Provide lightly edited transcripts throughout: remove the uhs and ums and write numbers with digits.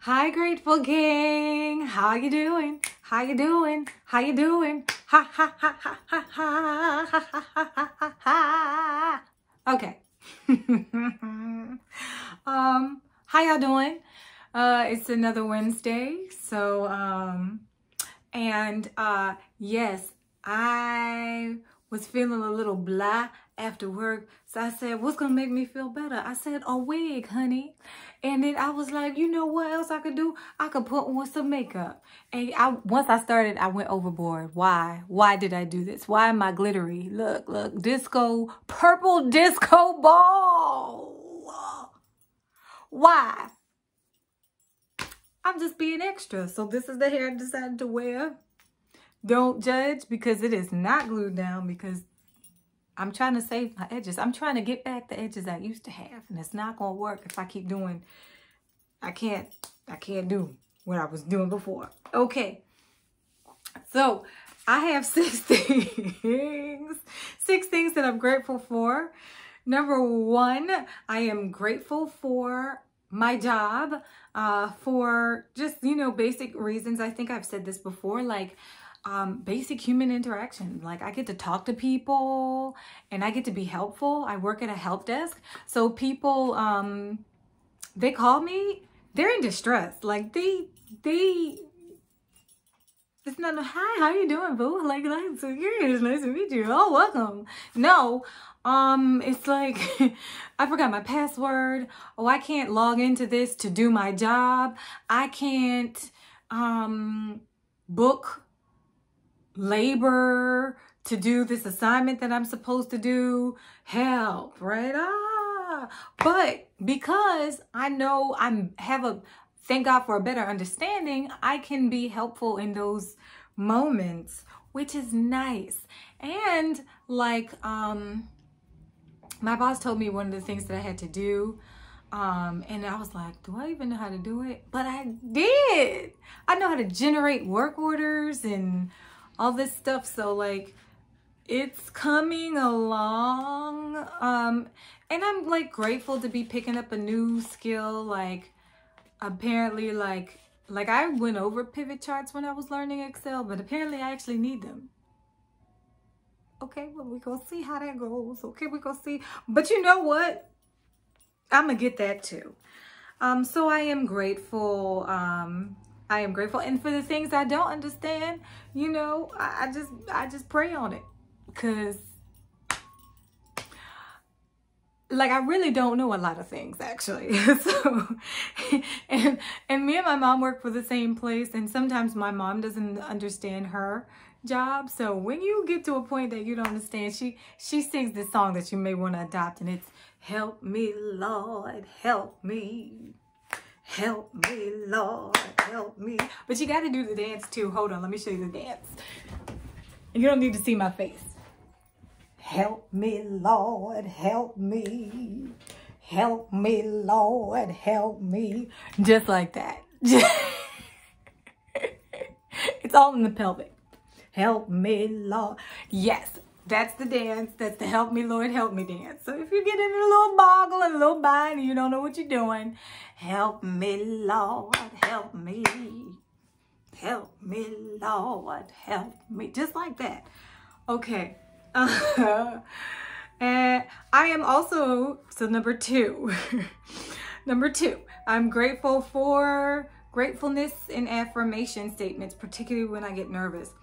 Hi, Grateful Gang. How you doing? How you doing? How you doing? Ha ha ha ha ha ha ha ha ha ha ha. Okay. How y'all doing? It's another Wednesday. So yes, I was feeling a little blah after work. So I said, what's gonna make me feel better? I said, a wig, honey. And then I was like, you know what else I could do? I could put on some makeup. And once I started, I went overboard. Why? Why did I do this? Why am I glittery? Look, look, disco, purple disco ball. Why? I'm just being extra. So this is the hair I decided to wear. Don't judge, because it is not glued down, because I'm trying to save my edges. I'm trying to get back the edges I used to have, and it's not going to work if I keep doing, I can't do what I was doing before. Okay. So I have 6 things, 6 things that I'm grateful for. Number 1, I am grateful for my job, for just, basic reasons. I think I've said this before, like, basic human interaction. Like, I get to talk to people and I get to be helpful. I work at a help desk. So people, they call me, they're in distress. Like it's not, hi, how you doing, boo? Like, so it's nice to meet you. Oh, welcome. No, it's like, I forgot my password. Oh, I can't log into this to do my job. I can't, book labor to do this assignment that I'm supposed to do. Help, right? But because I know thank God for a better understanding, I can be helpful in those moments, which is nice. And like, my boss told me one of the things that I had to do, and I was like, do I even know how to do it? But I did. I know how to generate work orders and all this stuff. So like, it's coming along. And I'm like grateful to be picking up a new skill. Like, apparently, like I went over pivot charts when I was learning Excel, but apparently I actually need them. Okay, well, we're gonna see how that goes. Okay, we're gonna see. But you know what? I'm gonna get that too. So I am grateful. I am grateful. And for the things I don't understand, I just pray on it. Because, like, I really don't know a lot of things, actually. So, and me and my mom work for the same place. And sometimes my mom doesn't understand her job. So when you get to a point that you don't understand, she sings this song that you may want to adopt. And it's, help me, Lord, help me. Help me, Lord, help me. But you got to do the dance too. Hold on, let me show you the dance. And you don't need to see my face. Help me, Lord, help me. Help me, Lord, help me. Just like that. It's all in the pelvic. Help me, Lord. Yes. That's the dance. That's the help me, Lord, help me dance. So if you get in a little boggle and a little bind and you don't know what you're doing, help me, Lord, help me. Help me, Lord, help me. Just like that. Okay. And I am also, so number 2. Number 2, I'm grateful for gratefulness and affirmation statements, particularly when I get nervous.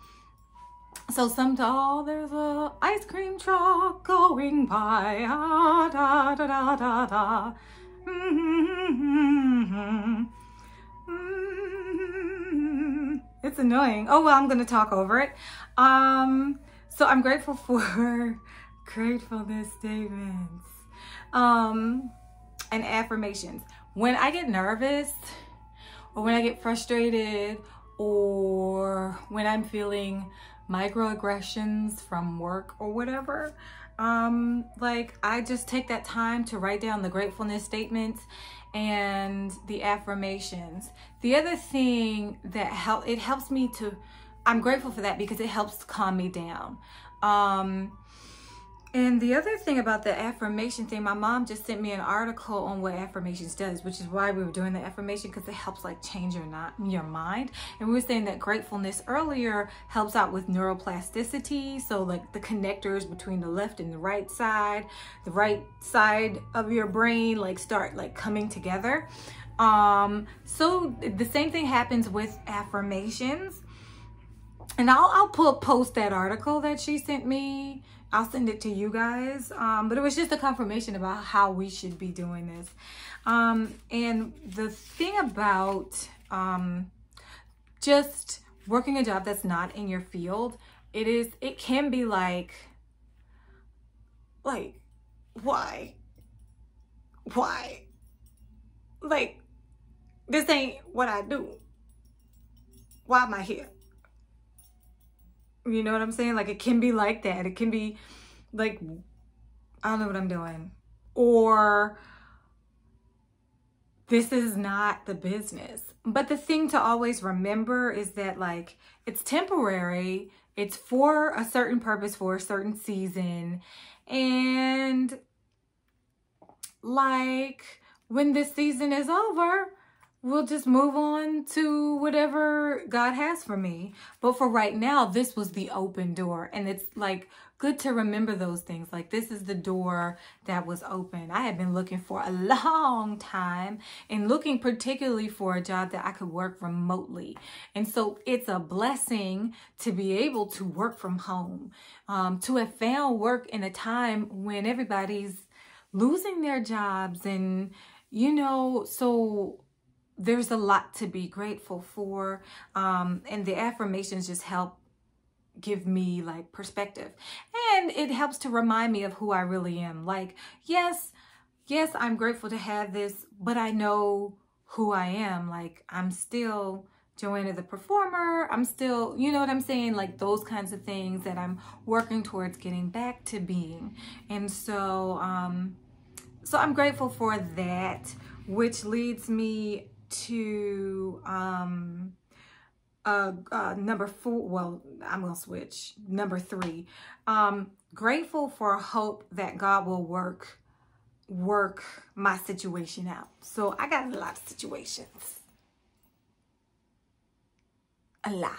So there's a ice cream truck going by. Ah, da, da, da, da, da. It's annoying. Oh, well, I'm going to talk over it. So I'm grateful for gratefulness statements, and affirmations. When I get nervous, or when I get frustrated, or when I'm feeling microaggressions from work or whatever, like, I just take that time to write down the gratefulness statements and the affirmations. The other thing that helps me to, I'm grateful for that because it helps calm me down. And the other thing about the affirmation thing, my mom just sent me an article on what affirmations does, which is why we were doing the affirmation, because it helps like change your mind. And we were saying that gratefulness earlier helps out with neuroplasticity. So like the connectors between the left and the right side of your brain like start like coming together. So the same thing happens with affirmations. And I'll post that article that she sent me. I'll send it to you guys. But it was just a confirmation about how we should be doing this. And the thing about just working a job that's not in your field, it can be like, why? Like, this ain't what I do. Why am I here? You know what I'm saying? Like, it can be like that. It can be like, I don't know what I'm doing. Or this is not the business. But the thing to always remember is that like, it's temporary. It's for a certain purpose, for a certain season. And like, when this season is over, we'll just move on to whatever God has for me. But for right now, this was the open door. And it's like good to remember those things. Like, this is the door that was open. I had been looking for a long time and looking particularly for a job that I could work remotely. And so it's a blessing to be able to work from home, to have found work in a time when everybody's losing their jobs. And, you know, so there's a lot to be grateful for. And the affirmations just help give me like perspective. And it helps to remind me of who I really am. Like, yes, I'm grateful to have this, but I know who I am. Like, I'm still Joanna the performer. I'm still, you know what I'm saying? Like, those kinds of things that I'm working towards getting back to being. And so, so I'm grateful for that, which leads me to number 4. Well, I'm gonna switch. Number 3. Grateful for hope that God will work my situation out. So I got a lot of situations, a lot.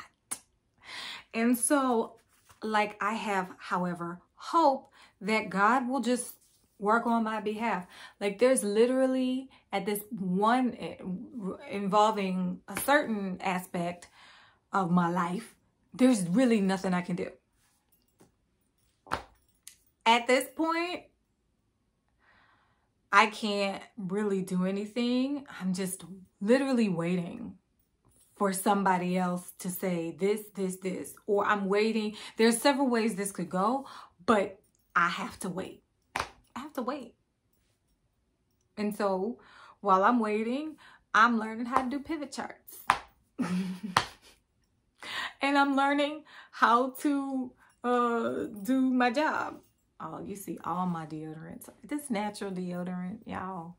And so like, I have, however, hope that God will just work on my behalf. Like, there's literally at this one involving a certain aspect of my life, there's really nothing I can do. At this point, I can't really do anything. I'm just literally waiting for somebody else to say this, or I'm waiting. There's several ways this could go, but I have to wait. I have to wait. And so while I'm waiting, I'm learning how to do pivot charts. And I'm learning how to do my job. Oh, you see all my deodorants. This natural deodorant, y'all.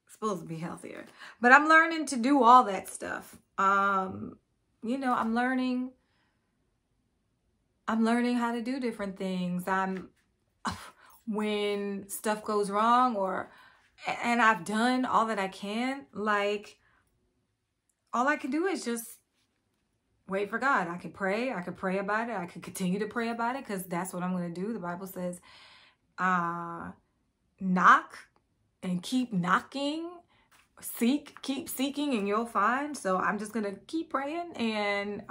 Supposed to be healthier. But I'm learning to do all that stuff. You know, I'm learning how to do different things. When stuff goes wrong, and I've done all that I can, like, all I can do is just wait for God. I could pray about it. I could continue to pray about it, because that's what I'm going to do. The Bible says, knock and keep knocking, keep seeking, and you'll find. So I'm just going to keep praying and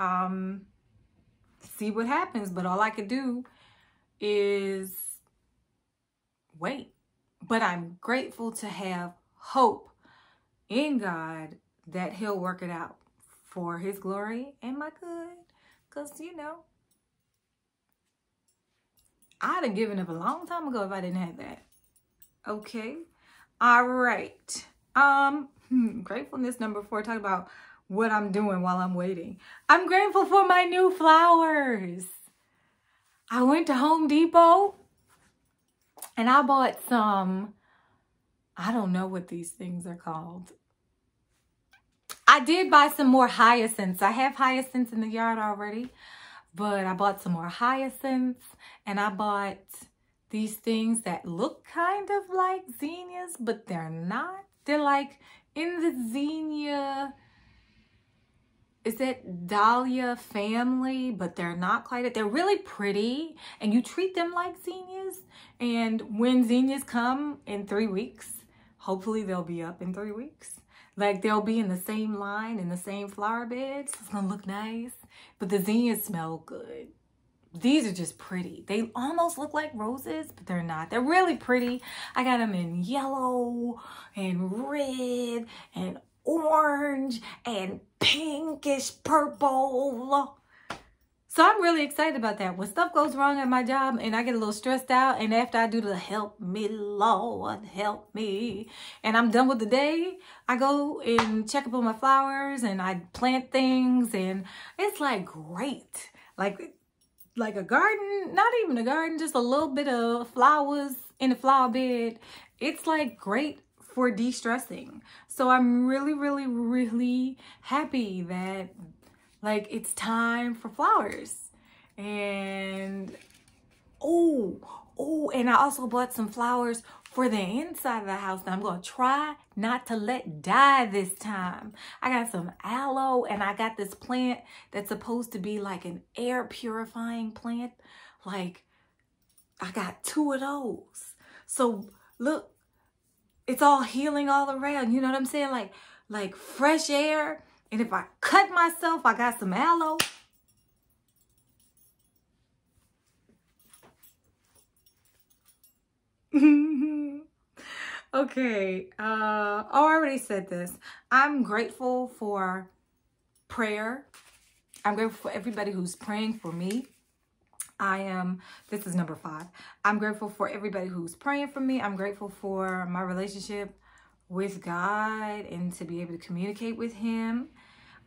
see what happens. But all I could do is wait. But I'm grateful to have hope in God that he'll work it out for his glory and my good. Because, you know, I'd have given up a long time ago if I didn't have that. Okay. All right. Gratefulness number 4. Talk about what I'm doing while I'm waiting. I'm grateful for my new flowers. I went to Home Depot and I bought some, I don't know what these things are called. I did buy some more hyacinths. I have hyacinths in the yard already. But I bought some more hyacinths, and I bought these things that look kind of like zinnias, but they're not. They're like in the zinnia, is it dahlia family, but they're not quite it. They're really pretty, and you treat them like zinnias. And when zinnias come in 3 weeks, hopefully they'll be up in 3 weeks. Like they'll be in the same line, in the same flower beds. It's gonna look nice, but the zinnias smell good. These are just pretty. They almost look like roses, but they're not. They're really pretty. I got them in yellow and red and orange and pinkish purple. So I'm really excited about that. When stuff goes wrong at my job and I get a little stressed out, and after I do the help me, Lord, help me, and I'm done with the day, I go and check up on my flowers and I plant things, and it's like great. Like a garden, not even a garden, just a little bit of flowers in a flower bed. It's like great for de-stressing. So I'm really, really, really happy that like it's time for flowers. And and I also bought some flowers for the inside of the house that I'm going to try not to let die this time. I got some aloe, and I got this plant that's supposed to be like an air purifying plant. Like I got 2 of those. So look, it's all healing all around. You know what I'm saying? Like fresh air. And if I cut myself, I got some aloe. Okay. I already said this. I'm grateful for prayer. I'm grateful for everybody who's praying for me. This is number 5. I'm grateful for everybody who's praying for me. I'm grateful for my relationship with God and to be able to communicate with him.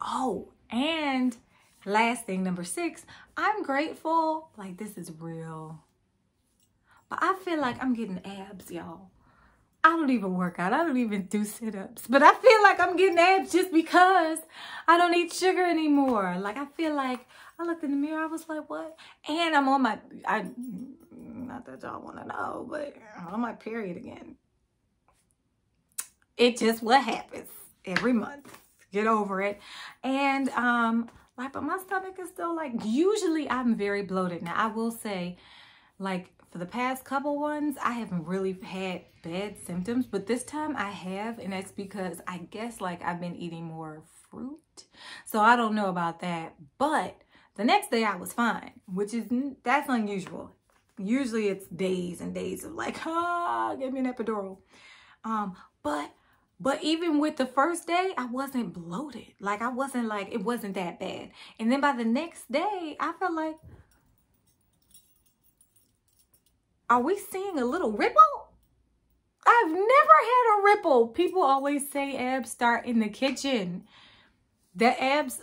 Oh, and last thing, number 6, I'm grateful, like this is real, but I feel like I'm getting abs, y'all. I don't even work out. I don't even do sit-ups, but I feel like I'm getting abs just because I don't eat sugar anymore. Like I feel like I looked in the mirror, I was like, what? And I'm on my, not that y'all want to know, but I'm on my period again. It's just what happens every month. Get over it. And but my stomach is still like, usually I'm very bloated. Now I will say, like for the past couple ones, I haven't really had bad symptoms, but this time I have, and that's because I guess like I've been eating more fruit. So I don't know about that, but the next day I was fine, that's unusual. Usually it's days and days of like, give me an epidural. But even with the first day, I wasn't bloated. Like I wasn't like, it wasn't that bad. And then by the next day, I felt like, are we seeing a little ripple? I've never had a ripple. People always say abs start in the kitchen. The abs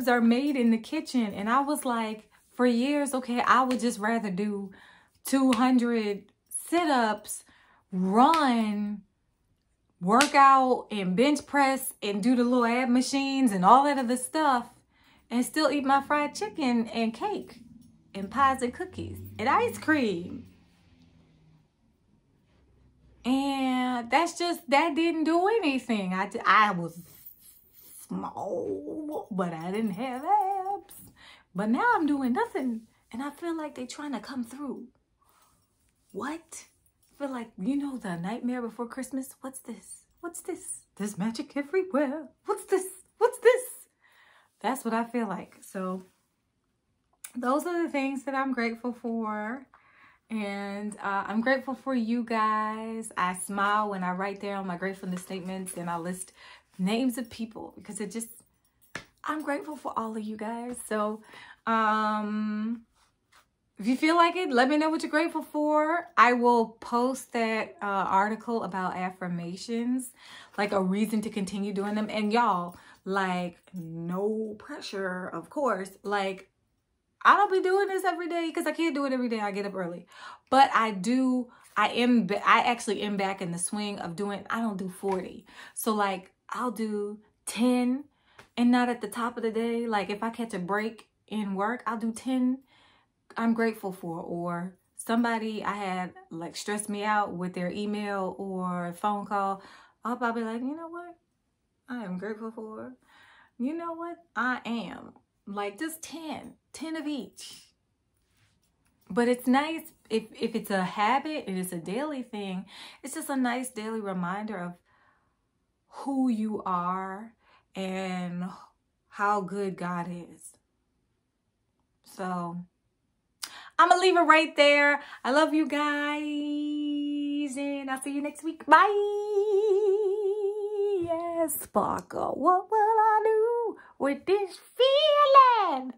are made in the kitchen. And I was like, for years, okay, I would just rather do 200 sit-ups, run, work out and bench press and do the little ab machines and all that other stuff and still eat my fried chicken and cake and pies and cookies and ice cream. And that didn't do anything. I was small, but I didn't have abs. But now I'm doing nothing and I feel like they're trying to come through. What? I feel like, you know, the Nightmare Before Christmas. What's this? What's this? There's magic everywhere. What's this? What's this? That's what I feel like. So those are the things that I'm grateful for. And I'm grateful for you guys. I smile when I write there on my gratefulness statements and I list names of people because I'm grateful for all of you guys. So if you feel like it, let me know what you're grateful for. I will post that article about affirmations, like a reason to continue doing them. And y'all, like, no pressure, of course. Like, I don't be doing this every day because I can't do it every day. I get up early. But I actually am back in the swing of doing, I don't do 40. So, like, I'll do 10 and not at the top of the day. Like, if I catch a break in work, I'll do 10 I'm grateful for, or somebody I had like stressed me out with their email or phone call. I'll probably be like, you know what? I am grateful for. You know what? I am. Like just 10 of each. But it's nice if it's a habit and it's a daily thing. It's just a nice daily reminder of who you are and how good God is. So I'm gonna leave it right there. I love you guys, and I'll see you next week. Bye. Yes, Sparkle. What will I do with this feeling?